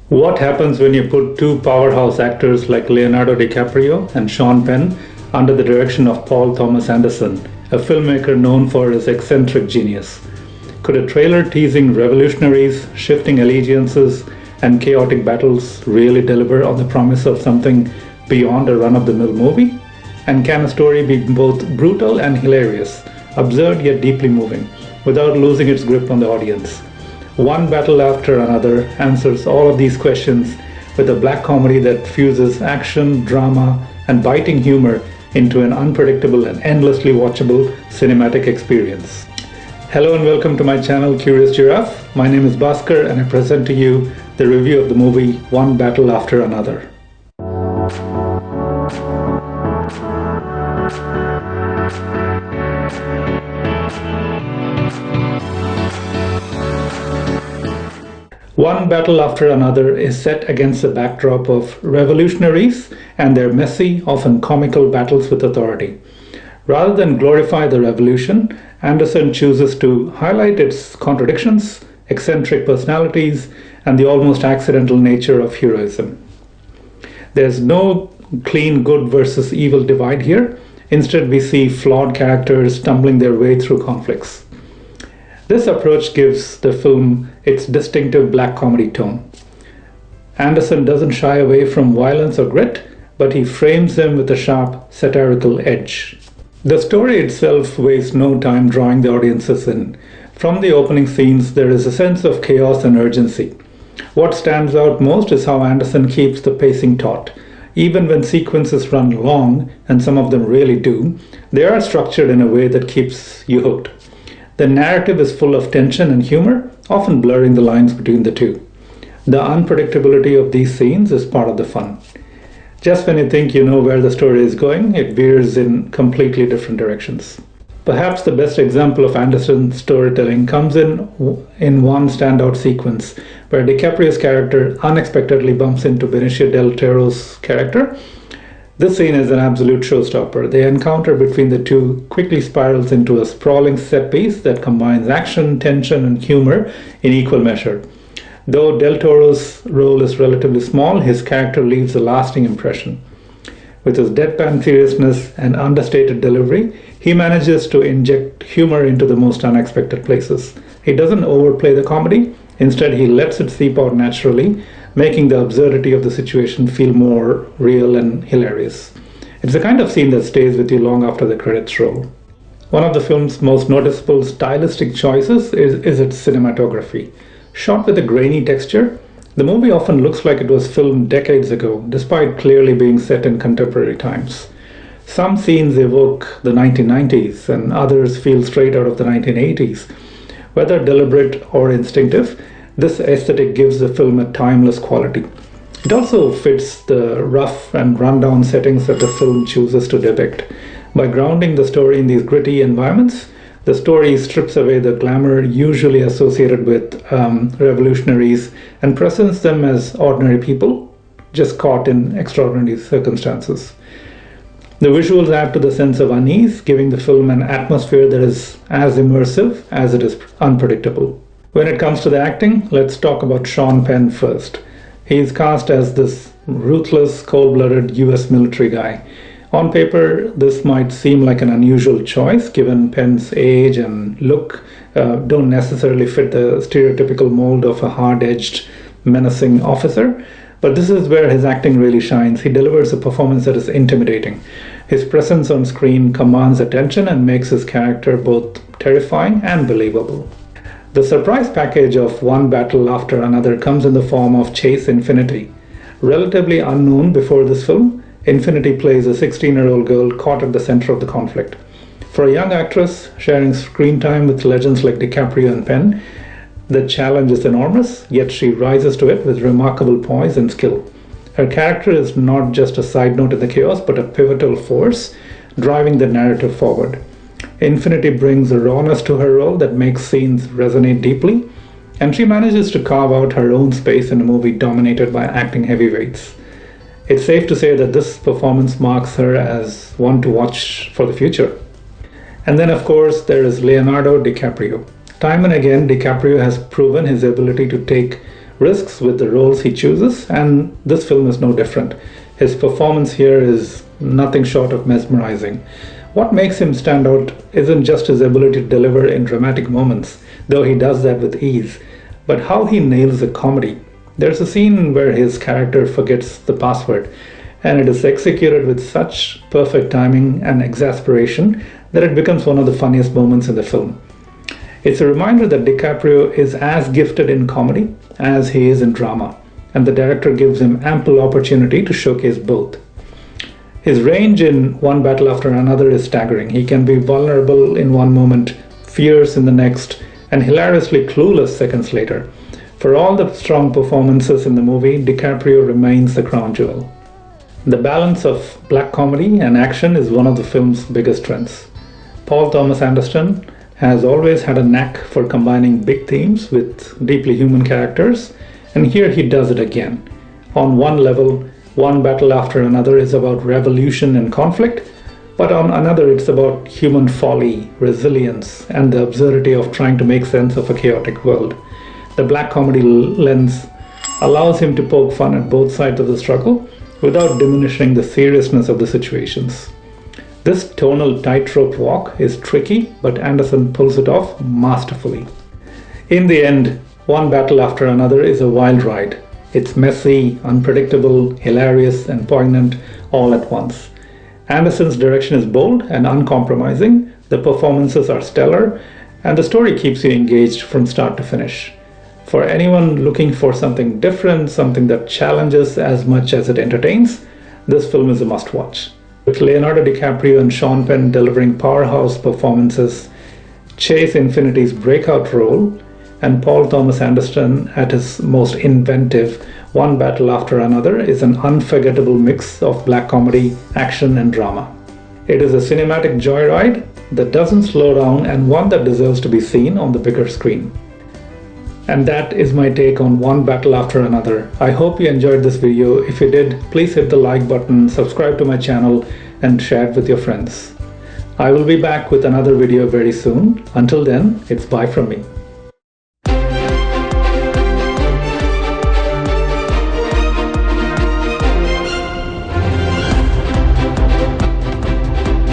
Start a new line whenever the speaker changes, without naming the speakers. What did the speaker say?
What happens when you put two powerhouse actors like Leonardo DiCaprio and Sean Penn under the direction of Paul Thomas Anderson, a filmmaker known for his eccentric genius? Could a trailer teasing revolutionaries, shifting allegiances, and chaotic battles really deliver on the promise of something beyond a run-of-the-mill movie? And can a story be both brutal and hilarious, absurd yet deeply moving, without losing its grip on the audience? One Battle After Another answers all of these questions with a black comedy that fuses action, drama, and biting humor into an unpredictable and endlessly watchable cinematic experience. Hello and welcome to my channel Curious Giraffe. My name is Bhaskar and I present to you the review of the movie One Battle After Another. One Battle After Another is set against the backdrop of revolutionaries and their messy, often comical battles with authority. Rather than glorify the revolution, Anderson chooses to highlight its contradictions, eccentric personalities, and the almost accidental nature of heroism. There's no clean good versus evil divide here. Instead, we see flawed characters stumbling their way through conflicts. This approach gives the film its distinctive black comedy tone. Anderson doesn't shy away from violence or grit, but he frames them with a sharp, satirical edge. The story itself wastes no time drawing the audiences in. From the opening scenes, there is a sense of chaos and urgency. What stands out most is how Anderson keeps the pacing taut. Even when sequences run long, and some of them really do, they are structured in a way that keeps you hooked. The narrative is full of tension and humor, often blurring the lines between the two. The unpredictability of these scenes is part of the fun. Just when you think you know where the story is going, it veers in completely different directions. Perhaps the best example of Anderson's storytelling comes in one standout sequence, where DiCaprio's character unexpectedly bumps into Benicio del Toro's character. This scene is an absolute showstopper. The encounter between the two quickly spirals into a sprawling set piece that combines action, tension, and humor in equal measure. Though Del Toro's role is relatively small, his character leaves a lasting impression. With his deadpan seriousness and understated delivery, he manages to inject humor into the most unexpected places. He doesn't overplay the comedy. Instead, he lets it seep out naturally, making the absurdity of the situation feel more real and hilarious. It's the kind of scene that stays with you long after the credits roll. One of the film's most noticeable stylistic choices is its cinematography. Shot with a grainy texture, the movie often looks like it was filmed decades ago, despite clearly being set in contemporary times. Some scenes evoke the 1990s, and others feel straight out of the 1980s. Whether deliberate or instinctive, this aesthetic gives the film a timeless quality. It also fits the rough and rundown settings that the film chooses to depict. By grounding the story in these gritty environments, the story strips away the glamour usually associated with revolutionaries and presents them as ordinary people, just caught in extraordinary circumstances. The visuals add to the sense of unease, giving the film an atmosphere that is as immersive as it is unpredictable. When it comes to the acting, let's talk about Sean Penn first. He is cast as this ruthless, cold-blooded US military guy. On paper, this might seem like an unusual choice, given Penn's age and look don't necessarily fit the stereotypical mold of a hard-edged, menacing officer. But this is where his acting really shines. He delivers a performance that is intimidating. His presence on screen commands attention and makes his character both terrifying and believable. The surprise package of One Battle After Another comes in the form of Chase Infiniti. Relatively unknown before this film, Infiniti plays a 16-year-old girl caught at the center of the conflict. For a young actress sharing screen time with legends like DiCaprio and Penn, the challenge is enormous, yet she rises to it with remarkable poise and skill. Her character is not just a side note in the chaos, but a pivotal force driving the narrative forward. Infiniti brings a rawness to her role that makes scenes resonate deeply, and she manages to carve out her own space in a movie dominated by acting heavyweights. It's safe to say that this performance marks her as one to watch for the future. And then, of course, there is Leonardo DiCaprio. Time and again, DiCaprio has proven his ability to take risks with the roles he chooses, and this film is no different. His performance here is nothing short of mesmerizing. What makes him stand out isn't just his ability to deliver in dramatic moments, though he does that with ease, but how he nails the comedy. There's a scene where his character forgets the password, and it is executed with such perfect timing and exasperation that it becomes one of the funniest moments in the film. It's a reminder that DiCaprio is as gifted in comedy as he is in drama, and the director gives him ample opportunity to showcase both. His range in One Battle After Another is staggering. He can be vulnerable in one moment, fierce in the next, and hilariously clueless seconds later. For all the strong performances in the movie, DiCaprio remains the crown jewel. The balance of black comedy and action is one of the film's biggest strengths. Paul Thomas Anderson has always had a knack for combining big themes with deeply human characters, and here he does it again. On one level, One Battle After Another is about revolution and conflict, but on another it's about human folly, resilience, and the absurdity of trying to make sense of a chaotic world. The black comedy lens allows him to poke fun at both sides of the struggle without diminishing the seriousness of the situations. This tonal tightrope walk is tricky, but Anderson pulls it off masterfully. In the end, One Battle After Another is a wild ride. It's messy, unpredictable, hilarious, and poignant all at once. Anderson's direction is bold and uncompromising, the performances are stellar, and the story keeps you engaged from start to finish. For anyone looking for something different, something that challenges as much as it entertains, this film is a must-watch. With Leonardo DiCaprio and Sean Penn delivering powerhouse performances, Chase Infiniti's breakout role, and Paul Thomas Anderson at his most inventive, One Battle After Another is an unforgettable mix of black comedy, action, and drama. It is a cinematic joyride that doesn't slow down and one that deserves to be seen on the bigger screen. And that is my take on One Battle After Another. I hope you enjoyed this video. If you did, please hit the like button, subscribe to my channel, and share it with your friends. I will be back with another video very soon. Until then, it's bye from me.